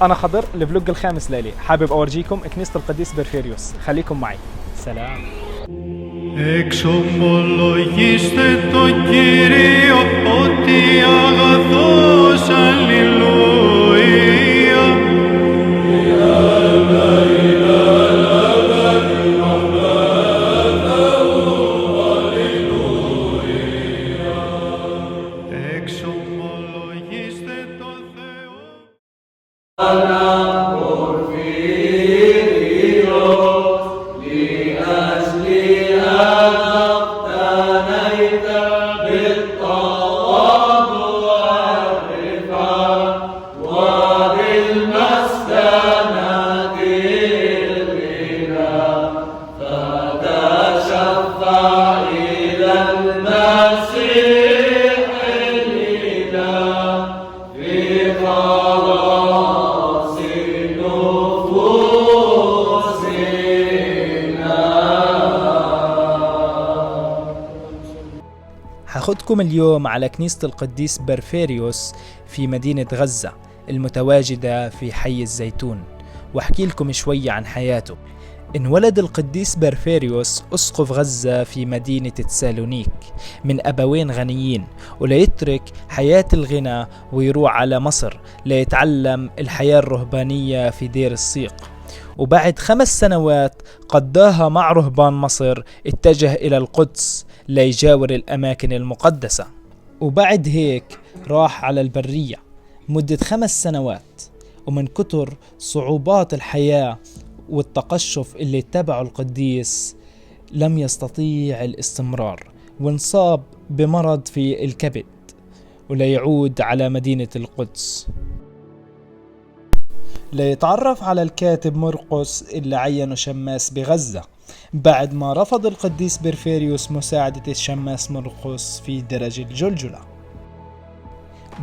أنا خضر، الفلوج الخامس ليلي، حابب أورجيكم كنيسة القديس برفيريوس. خليكم معي. سلام. Εξομολογήστε το Κύριο ότι αγαθός, αλληλούια. Εξομολογήστε το Θεό. هاخدكم اليوم على كنيسة القديس برفيريوس في مدينة غزة المتواجدة في حي الزيتون، واحكي لكم شوية عن حياته. انولد القديس برفيريوس أسقف غزة في مدينة تسالونيك من أبوين غنيين، وليترك حياة الغنى ويروح على مصر ليتعلم الحياة الرهبانية في دير الصيق. وبعد 5 سنوات قضاها مع رهبان مصر اتجه إلى القدس ليجاور الأماكن المقدسة. وبعد هيك راح على البرية مدة 5 سنوات، ومن كتر صعوبات الحياة والتقشف اللي اتبعه القديس لم يستطيع الاستمرار، وانصاب بمرض في الكبد وليعود على مدينة القدس ليتعرف على الكاتب مرقس اللي عينه شماس بغزة، بعد ما رفض القديس برفيريوس مساعدة الشماس مرقس في درج الجلجلة.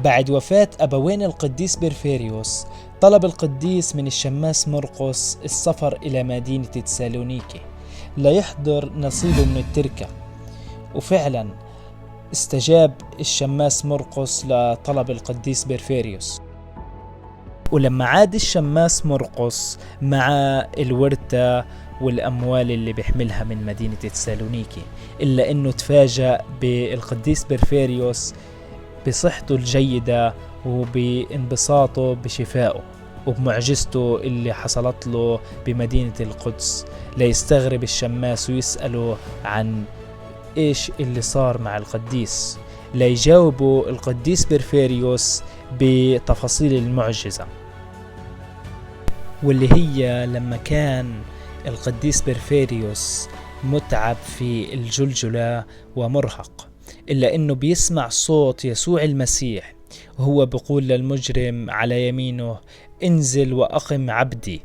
بعد وفاة أبوين القديس برفيريوس طلب القديس من الشماس مرقس السفر إلى مدينة تسالونيكي ليحضر نصيبه من التركة، وفعلا استجاب الشماس مرقس لطلب القديس برفيريوس. ولما عاد الشماس مرقس مع الورثة والأموال اللي بيحملها من مدينة تسالونيكي، إلا أنه تفاجأ بالقديس برفيريوس بصحته الجيدة وبانبساطه بشفائه وبمعجزته اللي حصلت له بمدينة القدس. ليستغرب الشماس ويسأله عن إيش اللي صار مع القديس، ليجاوبه القديس برفيريوس بتفاصيل المعجزة، واللي هي لما كان القديس برفيريوس متعب في الجلجلة ومرهق، إلا أنه بيسمع صوت يسوع المسيح وهو بيقول للمجرم على يمينه انزل وأقم عبدي،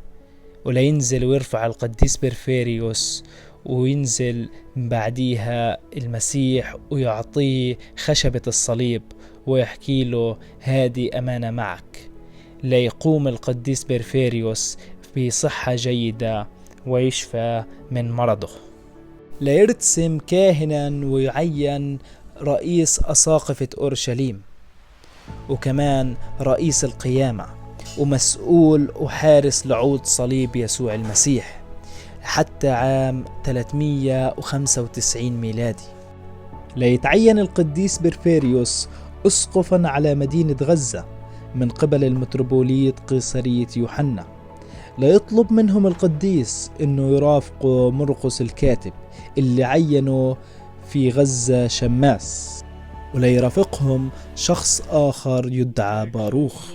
ولينزل ويرفع القديس برفيريوس وينزل بعديها المسيح ويعطيه خشبة الصليب ويحكي له هذه أمانة معك، ليقوم القديس برفيريوس بصحة جيدة ويشفى من مرضه. ليرتسم كاهنا ويعين رئيس أساقفة أورشليم، وكمان رئيس القيامة ومسؤول وحارس لعود صليب يسوع المسيح حتى عام 395 ميلادي. ليتعين القديس برفيريوس أسقفا على مدينة غزة من قبل المتروبوليت قيصرية يوحنا. ليطلب منهم القديس أنه يرافقوا مرقس الكاتب اللي عينوا في غزة شماس، وليرافقهم شخص آخر يدعى باروخ.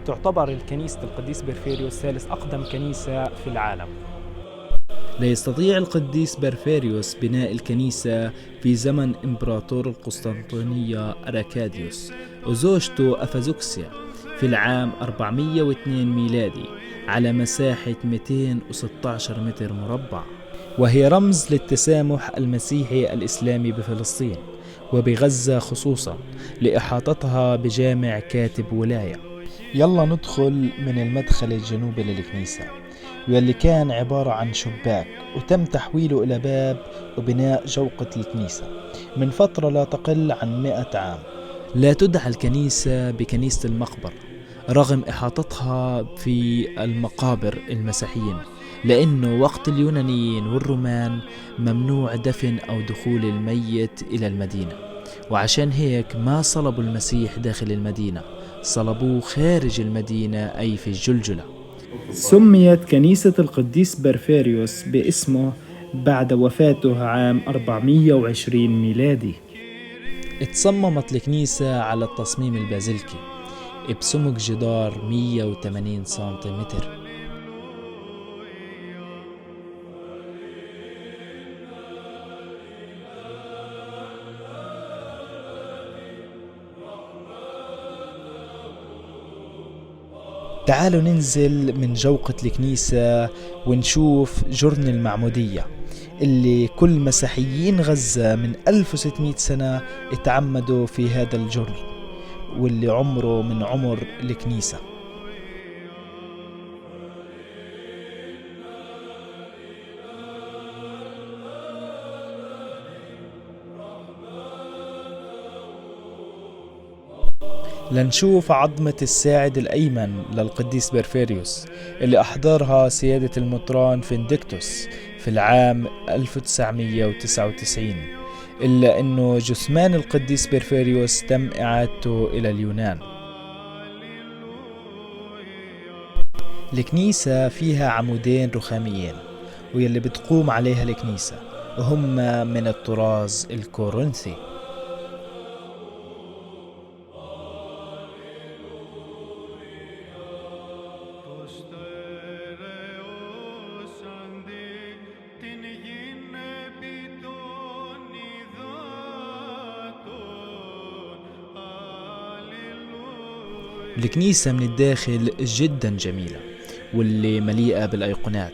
تعتبر الكنيسة القديس برفيريوس ثالث أقدم كنيسة في العالم. ليستطيع القديس برفيريوس بناء الكنيسة في زمن إمبراطور القسطنطينية أراكاديوس وزوجته أفازوكسيا في العام 402 ميلادي على مساحة 216 متر مربع، وهي رمز للتسامح المسيحي الإسلامي بفلسطين وبغزة خصوصا لإحاطتها بجامع كاتب ولاية. يلا ندخل من المدخل الجنوبي للكنيسة واللي كان عبارة عن شباك، وتم تحويله إلى باب وبناء جوقة الكنيسة من فترة لا تقل عن 100 عام. لا تدعى الكنيسة بكنيسة المقبرة رغم إحاطتها في المقابر المسيحيين، لأنه وقت اليونانيين والرومان ممنوع دفن أو دخول الميت إلى المدينة، وعشان هيك ما صلبوا المسيح داخل المدينة، صلبوه خارج المدينة أي في الجلجلة. سميت كنيسة القديس برفيريوس باسمه بعد وفاته عام 420 ميلادي. اتصممت الكنيسة على التصميم البازلكي بسمك جدار 180 سنتيمتر. تعالوا ننزل من جوقة الكنيسة ونشوف جرن المعمودية اللي كل مسيحيين غزة من 1600 سنة اتعمدوا في هذا الجرن، واللي عمره من عمر الكنيسة. لنشوف عظمة الساعد الأيمن للقديس برفيريوس اللي أحضرها سيادة المطران فينديكتوس في العام 1999، إلا أنه جثمان القديس برفيريوس تم إعادته إلى اليونان. الكنيسة فيها عمودين رخاميين واللي بتقوم عليها الكنيسة، وهم من الطراز الكورنثي. الكنيسة من الداخل جدا جميلة واللي مليئة بالأيقونات،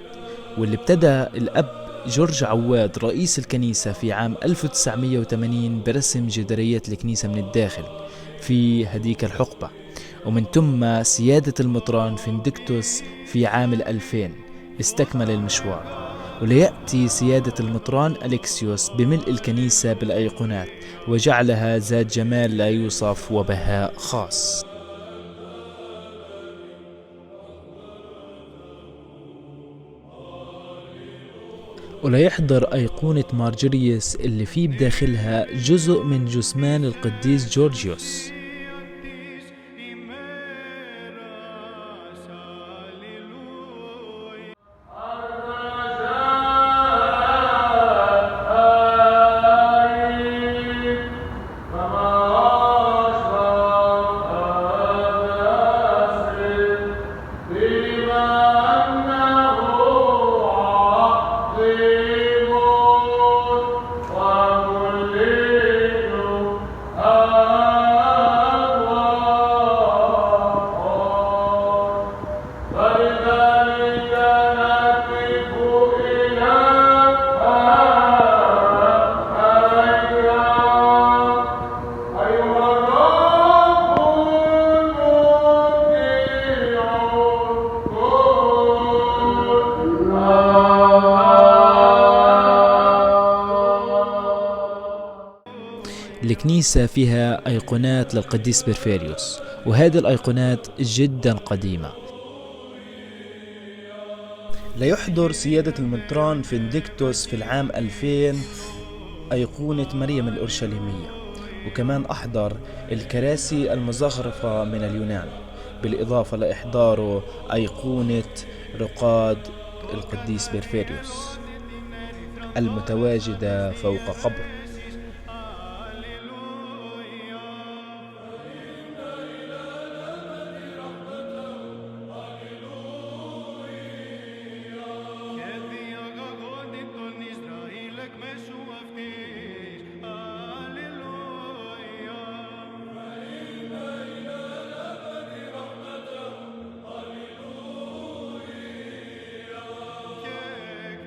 واللي ابتدى الأب جورج عواد رئيس الكنيسة في عام 1980 برسم جداريات الكنيسة من الداخل في هديك الحقبة، ومن ثم سيادة المطران فينديكتوس في عام 2000 استكمل المشوار، وليأتي سيادة المطران أليكسيوس بملء الكنيسة بالأيقونات وجعلها ذات جمال لا يوصف وبهاء خاص. ولا يحضر أيقونة مارجريوس اللي فيه بداخلها جزء من جثمان القديس جورجيوس. الكنيسة فيها أيقونات للقديس برفيريوس، وهذه الأيقونات جدا قديمة. ليحضر سيادة المطران فينديكتوس في العام 2000 أيقونة مريم الأورشليمية، وكمان أحضر الكراسي المزخرفة من اليونان، بالإضافة لإحضاره أيقونة رقاد القديس برفيريوس المتواجدة فوق قبر.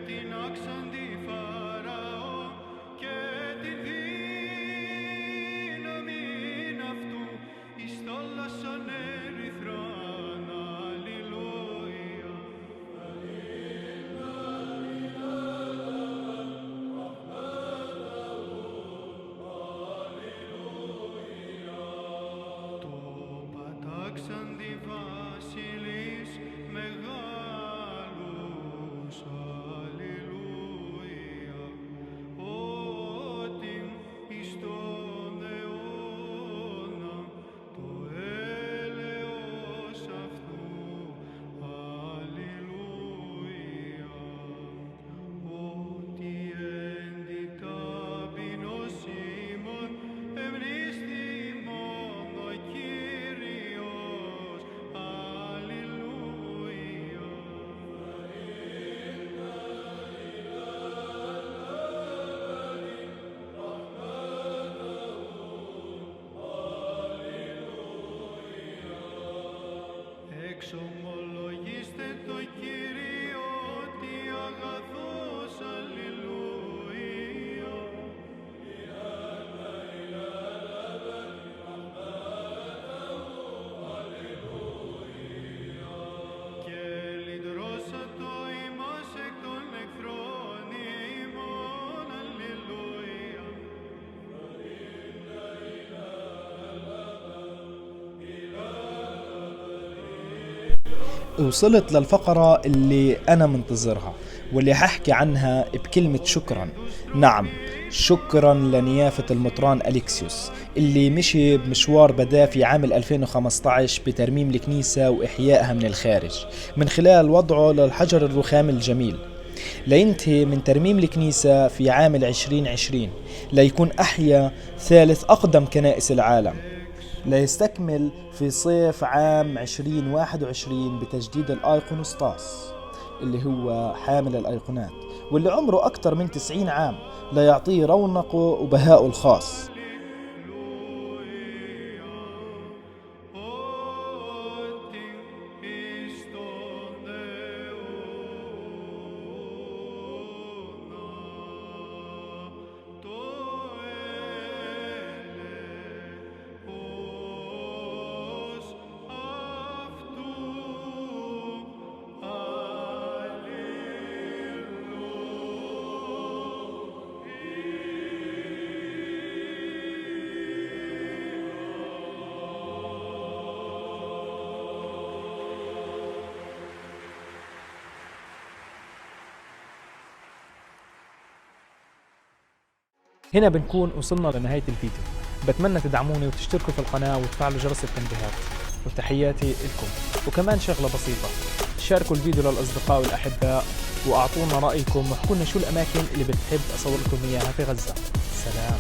Την άξαν τη Φαραώ και Εξομολογήστε το Κύριο ότι αγαθός, αλληλούια. Και λυτρώσατο ημάς εκ των εχθρών ημών, αλληλούια. وصلت للفقرة اللي أنا منتظرها واللي ححكي عنها بكلمة شكرا. نعم، شكرا لنيافة المطران أليكسيوس اللي مشي بمشوار بداه في عام 2015 بترميم الكنيسة وإحيائها من الخارج من خلال وضعه للحجر الرخام الجميل، لينتهي من ترميم الكنيسة في عام 2020 ليكون أحيا ثالث أقدم كنائس العالم، ليستكمل في صيف عام 2021 بتجديد الآيقونوستاس اللي هو حامل الأيقونات واللي عمره أكثر من 90 عام ليعطيه رونقه وبهاءه الخاص. هنا بنكون وصلنا لنهاية الفيديو. بتمنى تدعموني وتشتركوا في القناة وتفعلوا جرس التنبيهات، وتحياتي لكم. وكمان شغلة بسيطة، شاركوا الفيديو للأصدقاء والأحباء وأعطونا رأيكم واحكوا لنا شو الأماكن اللي بتحب أصور لكم إياها في غزة. سلام.